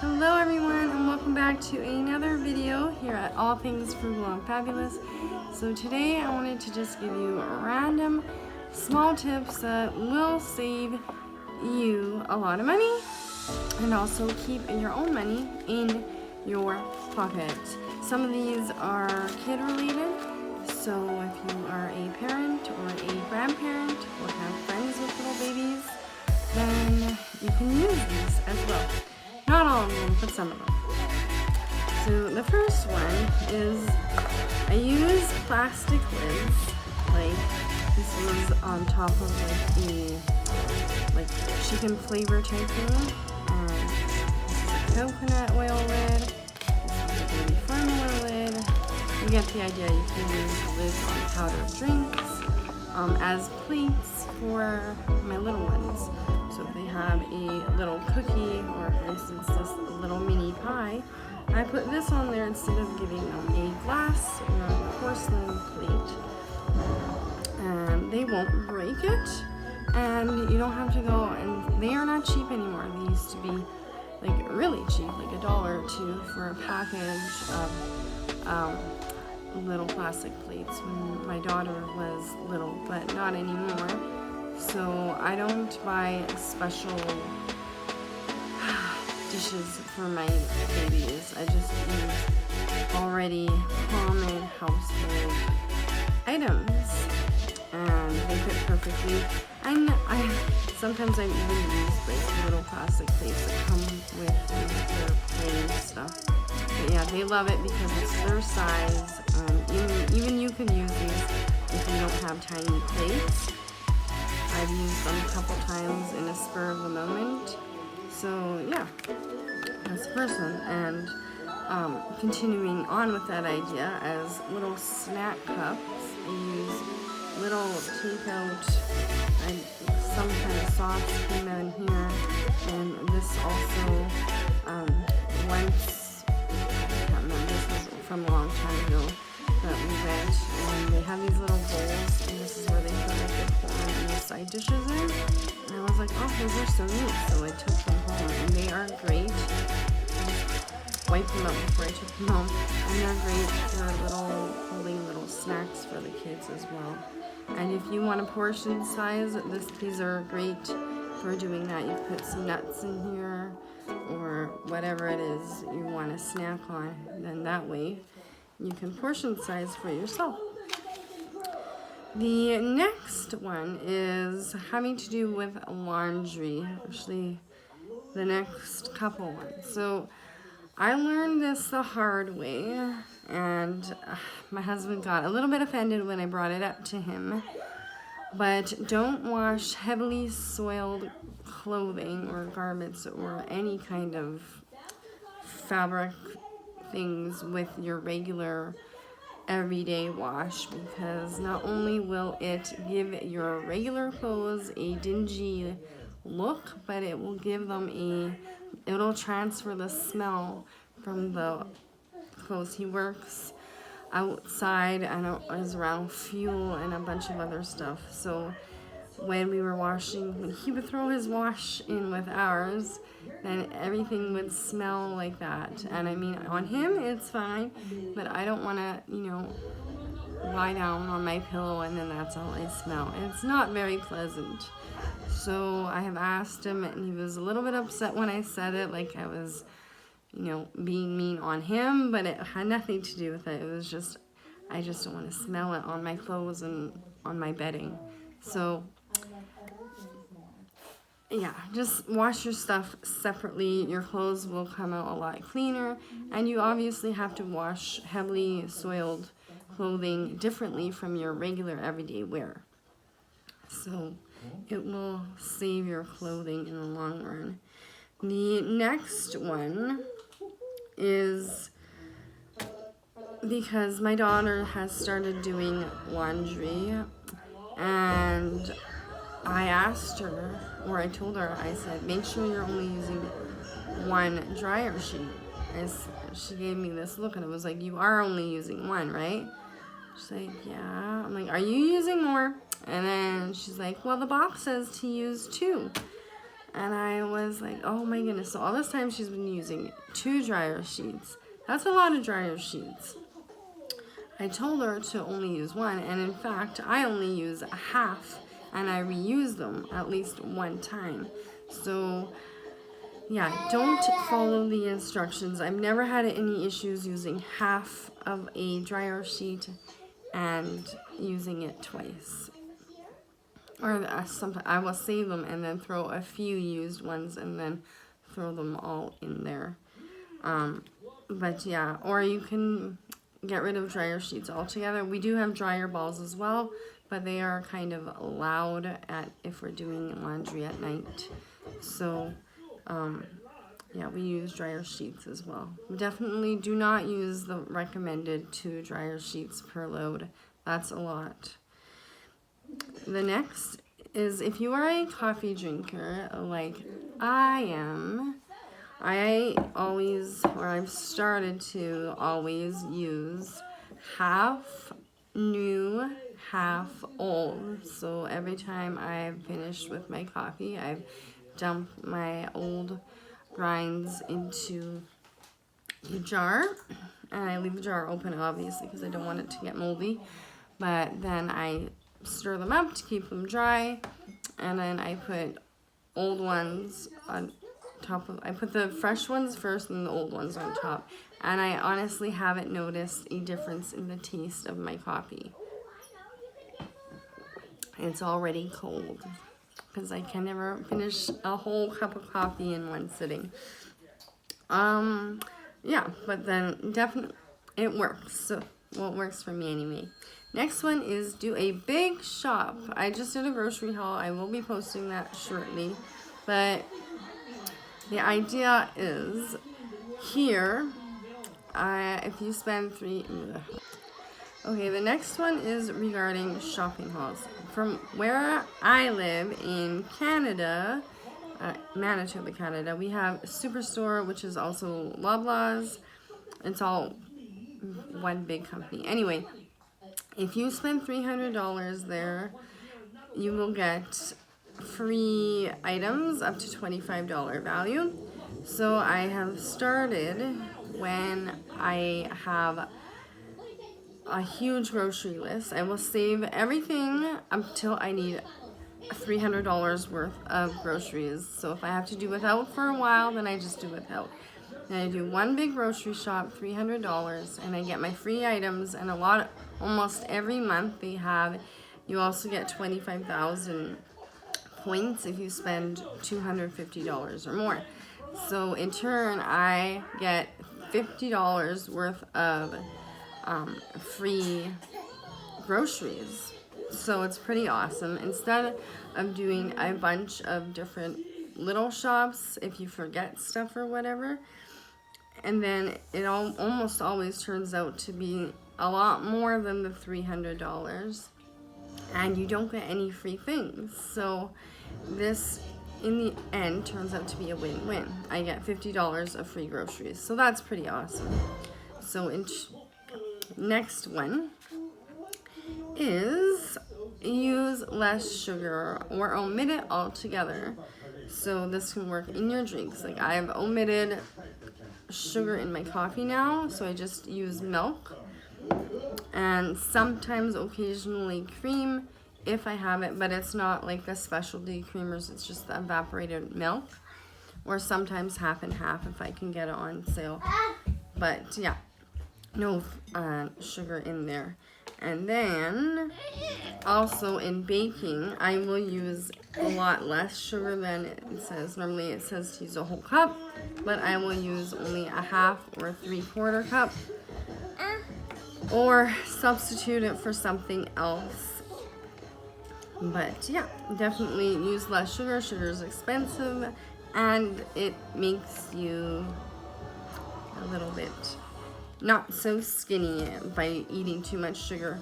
Hello everyone, and welcome back to another video here at All Things Frugal and Fabulous. So today I wanted to just give you random small tips that will save you a lot of money and also keep your own money in your pocket. Some of these are kid related, so if you are a parent or a grandparent or have friends with little babies, then you can use these as well. Not all of them, but some of them. So the first one is I use plastic lids. Like this was on top of like the chicken flavor type thing. This is a coconut oil lid. This is a baby formula lid. You get the idea. You can use lids on powdered drinks as plates for my little ones. So if they have a little cookie or for instance this little mini pie, I put this on there instead of giving them a glass or a porcelain plate. And they won't break it, and you don't have to go, and they are not cheap anymore. They used to be like really cheap, like $1 or $2 for a package of little plastic plates when my daughter was little, but not anymore. So I don't buy special dishes for my babies. I just use already common household items, and they fit perfectly. And sometimes I even use like little plastic plates that come with their plain stuff. But yeah, they love it because it's their size. Even you can use these if you don't have tiny plates. I've used them a couple times in a spur of the moment. So yeah, that's the first one. And continuing on with that idea, as little snack cups, I use little takeout and some kind of sauce came out in here. And this also, once, I can't remember, this was from a long time ago that we went, and they have these little bowls, and this is where they put like the corn and the side dishes in. And I was like, oh, those are so neat. So I took them home, and they are great. I wiped them out before I took them home, and they're great for holding little snacks for the kids as well. And if you want a portion size, these are great for doing that. You put some nuts in here, or whatever it is you want to snack on, then that way you can portion size for yourself. The next one is having to do with laundry, actually the next couple ones. So I learned this the hard way, and my husband got a little bit offended when I brought it up to him. But don't wash heavily soiled clothing or garments or any kind of fabric things with your regular everyday wash, because not only will it give your regular clothes a dingy look, but it will give them it'll transfer the smell from the clothes. He works outside and is around fuel and a bunch of other stuff. So when we were washing, when he would throw his wash in with ours, then everything would smell like that. And I mean, on him it's fine, but I don't want to, lie down on my pillow and then that's all I smell. And it's not very pleasant. So I have asked him, and he was a little bit upset when I said it, like I was, being mean on him, but it had nothing to do with it. It was just, I just don't want to smell it on my clothes and on my bedding. So yeah, just wash your stuff separately. Your clothes will come out a lot cleaner, and you obviously have to wash heavily soiled clothing differently from your regular everyday wear. So it will save your clothing in the long run. The next one is because my daughter has started doing laundry, and I asked her, or I told her, I said, make sure you're only using one dryer sheet. She gave me this look, and it was like, you are only using one, right? She's like, yeah. I'm like, are you using more? And then she's like, well, the box says to use 2. And I was like, oh my goodness. So all this time she's been using 2 dryer sheets. That's a lot of dryer sheets. I told her to only use 1, and in fact, I only use a half, and I reuse them at least 1 time. So yeah, don't follow the instructions. I've never had any issues using half of a dryer sheet and using it twice. Or sometimes I will save them and then throw a few used ones and then throw them all in there. But yeah, or you can get rid of dryer sheets altogether. We do have dryer balls as well, but they are kind of loud if we're doing laundry at night. So yeah, we use dryer sheets as well. We definitely do not use the recommended 2 dryer sheets per load. That's a lot. The next is, if you are a coffee drinker like I am, I've started to always use half new, half old. So every time I've finished with my coffee, I've dumped my old grinds into a jar, and I leave the jar open obviously because I don't want it to get moldy, but then I stir them up to keep them dry, and then I put old ones on top of, I put the fresh ones first and the old ones on top, and I honestly haven't noticed a difference in the taste of my coffee. It's already cold because I can never finish a whole cup of coffee in one sitting. Yeah, but then definitely it works. So, well, it works for me anyway. Next one is do a big shop. I just did a grocery haul. I will be posting that shortly. But the idea is here, if you spend Okay, the next one is regarding shopping hauls. From where I live in Canada, Manitoba, Canada, we have Superstore, which is also Loblaws. It's all one big company. Anyway, if you spend $300 there, you will get free items up to $25 value. So I have started when I have a huge grocery list. I will save everything until I need $300 worth of groceries. So if I have to do without for a while, then I just do without. And I do one big grocery shop, $300, and I get my free items, and almost every month they have, you also get 25,000 points if you spend $250 or more. So in turn, I get $50 worth of free groceries. So it's pretty awesome. Instead of doing a bunch of different little shops, if you forget stuff or whatever, and then it almost always turns out to be a lot more than the $300, and you don't get any free things. So this in the end turns out to be a win-win. I get $50 of free groceries, so that's pretty awesome. So next one is use less sugar or omit it altogether. So this can work in your drinks. Like I've omitted sugar in my coffee now, so I just use milk, and sometimes occasionally cream if I have it, but it's not like the specialty creamers, it's just the evaporated milk, or sometimes half and half if I can get it on sale. But yeah, no sugar in there. And then also in baking, I will use a lot less sugar than it says. Normally it says to use a whole cup, but I will use only a half or 3/4 cup, or substitute it for something else. But yeah, definitely use less sugar. Sugar is expensive, and it makes you a little bit not so skinny by eating too much sugar.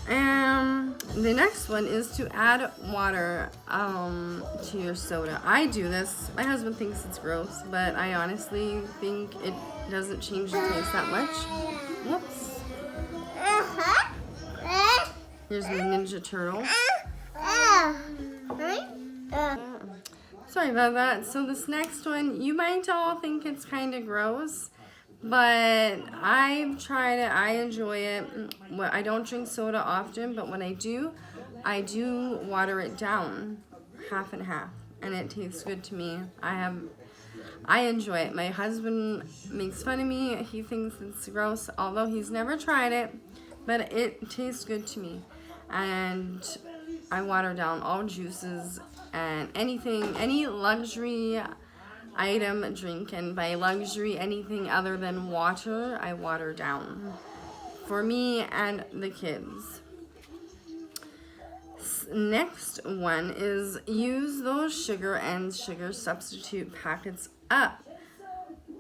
The next one is to add water to your soda. I do this. My husband thinks it's gross, but I honestly think it doesn't change the taste that much. Whoops. Here's my Ninja Turtle. Sorry about that. So this next one, you might all think it's kind of gross, but I've tried it. I enjoy it. Well, I don't drink soda often, but when I do water it down, half and half, and it tastes good to me. I enjoy it. My husband makes fun of me. He thinks it's gross, although he's never tried it, but it tastes good to me. And I water down all juices and anything, any luxury item drink, and by luxury, anything other than water, I water down for me and the kids. Next one is use those sugar and sugar substitute packets up.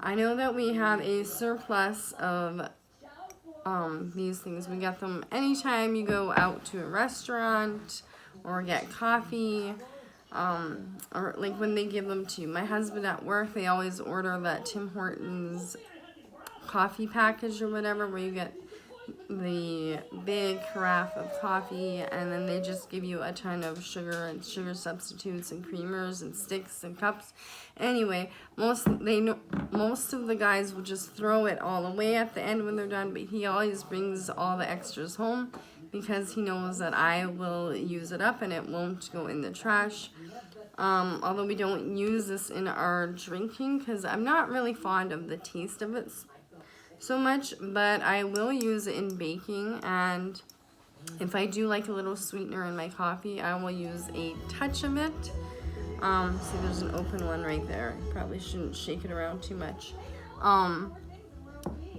I know that we have a surplus of these things. We get them anytime you go out to a restaurant or get coffee, or like when they give them to my husband at work, they always order that Tim Hortons coffee package or whatever, where you get the big carafe of coffee, and then they just give you a ton of sugar and sugar substitutes and creamers and sticks and cups. Anyway, most of the guys will just throw it all away at the end when they're done, but he always brings all the extras home because he knows that I will use it up and it won't go in the trash. Although we don't use this in our drinking because I'm not really fond of the taste of it so much, but I will use it in baking, and if I do like a little sweetener in my coffee, I will use a touch of it. See, there's an open one right there. Probably shouldn't shake it around too much.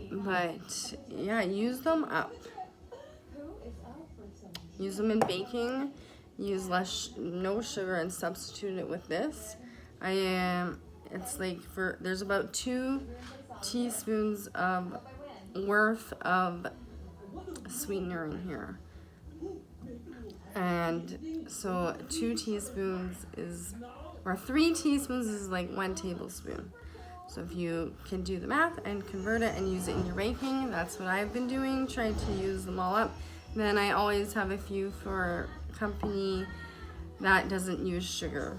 But yeah, use them up. Use them in baking. Use no sugar and substitute it with this. It's like there's about 2 teaspoons worth of sweetener in here, and so 2 teaspoons or 3 teaspoons is like 1 tablespoon. So if you can do the math and convert it and use it in your baking, that's what I've been doing, trying to use them all up. Then I always have a few for company that doesn't use sugar.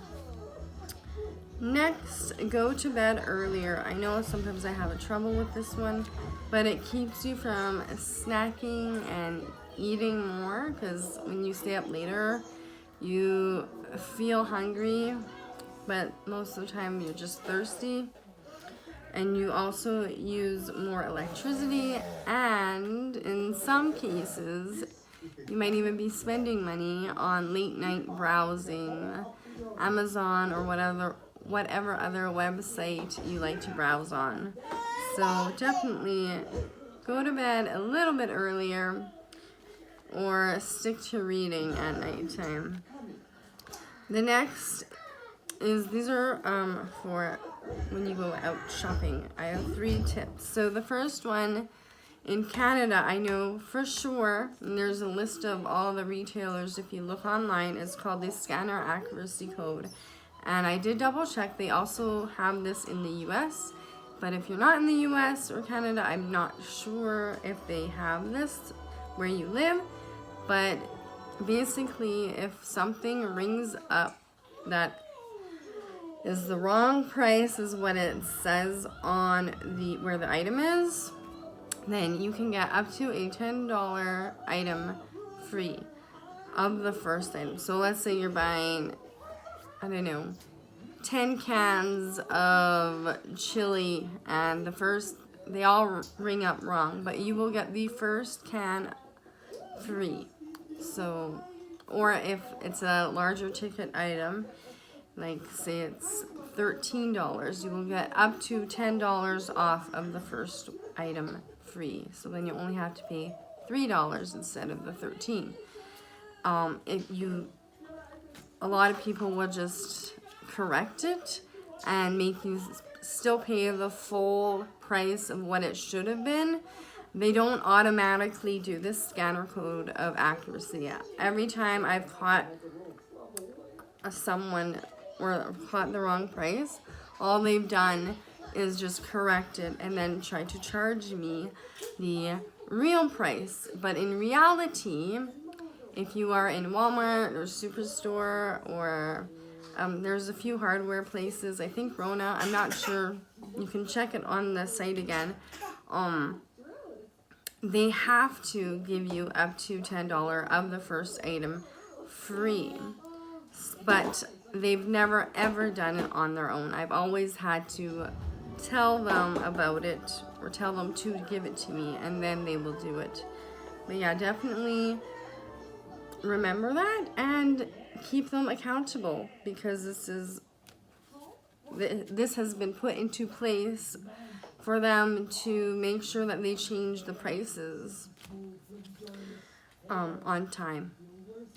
Next, go to bed earlier. I know sometimes I have trouble with this one, but it keeps you from snacking and eating more, because when you stay up later, you feel hungry, but most of the time you're just thirsty. And you also use more electricity, and in some cases, you might even be spending money on late night browsing, Amazon or whatever other website you like to browse on. So definitely go to bed a little bit earlier or stick to reading at nighttime. The next is, these are for when you go out shopping. I have 3 tips. So the first one, in Canada, I know for sure, and there's a list of all the retailers if you look online, it's called the scanner accuracy code. And I did double check, they also have this in the US, but if you're not in the US or Canada, I'm not sure if they have this where you live. But basically, if something rings up that is the wrong price is what it says on where the item is, then you can get up to a $10 item free of the first item. So let's say you're buying, I don't know, 10 cans of chili, and they all ring up wrong, but you will get the first can free. So, or if it's a larger ticket item, like say it's $13, you will get up to $10 off of the first item free. So then you only have to pay $3 instead of the $13. A lot of people will just correct it and make you still pay the full price of what it should have been. They don't automatically do this scanner code of accuracy. Every time I've caught someone or caught the wrong price, all they've done is just correct it and then try to charge me the real price. But in reality, if you are in Walmart or Superstore or There's a few hardware places. I think Rona. I'm not sure. You can check it on the site again. They have to give you up to $10 of the first item free. But they've never ever done it on their own. I've always had to tell them about it or tell them to give it to me, and then they will do it. But yeah, definitely remember that and keep them accountable, because this has been put into place for them to make sure that they change the prices on time.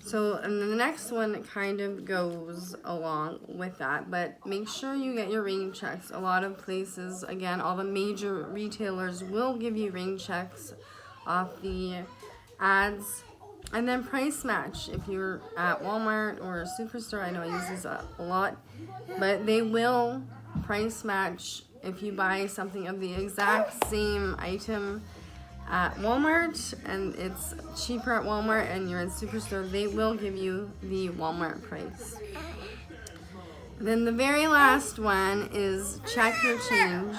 So, and the next one kind of goes along with that, but make sure you get your rain checks. A lot of places, again, all the major retailers will give you rain checks off the ads. And then price match. If you're at Walmart or a Superstore, I know I use this a lot, but they will price match if you buy something of the exact same item at Walmart and it's cheaper at Walmart and you're in Superstore, they will give you the Walmart price. Then the very last one is check your change.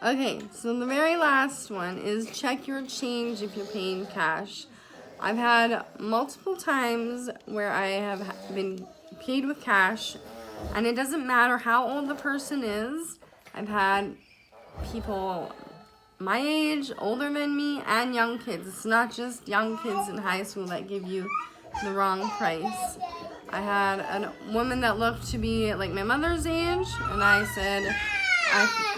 Okay, so the very last one is check your change if you're paying cash. I've had multiple times where I have been paid with cash, and it doesn't matter how old the person is. I've had people my age, older than me, and young kids. It's not just young kids in high school that give you the wrong price. I had a woman that looked to be like my mother's age, and I said,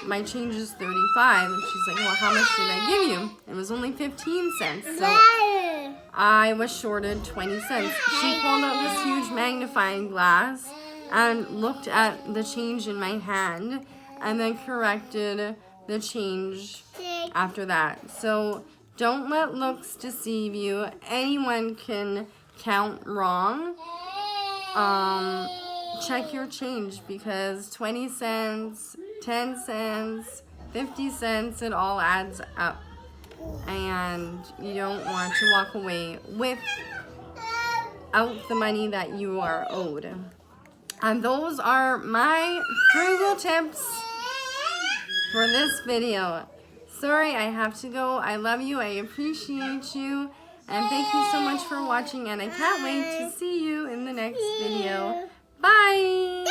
my change is 35, and she's like, well, how much did I give you? It was only 15 cents, so I was shorted 20 cents. She pulled out this huge magnifying glass and looked at the change in my hand and then corrected the change after that. So don't let looks deceive you. Anyone can count wrong. Check your change, because 20 cents, 10 cents, 50 cents, it all adds up. And you don't want to walk away without the money that you are owed. And those are my frugal tips for this video. Sorry, I have to go. I love you. I appreciate you. And thank you so much for watching. And I can't wait to see you in the next video. Bye!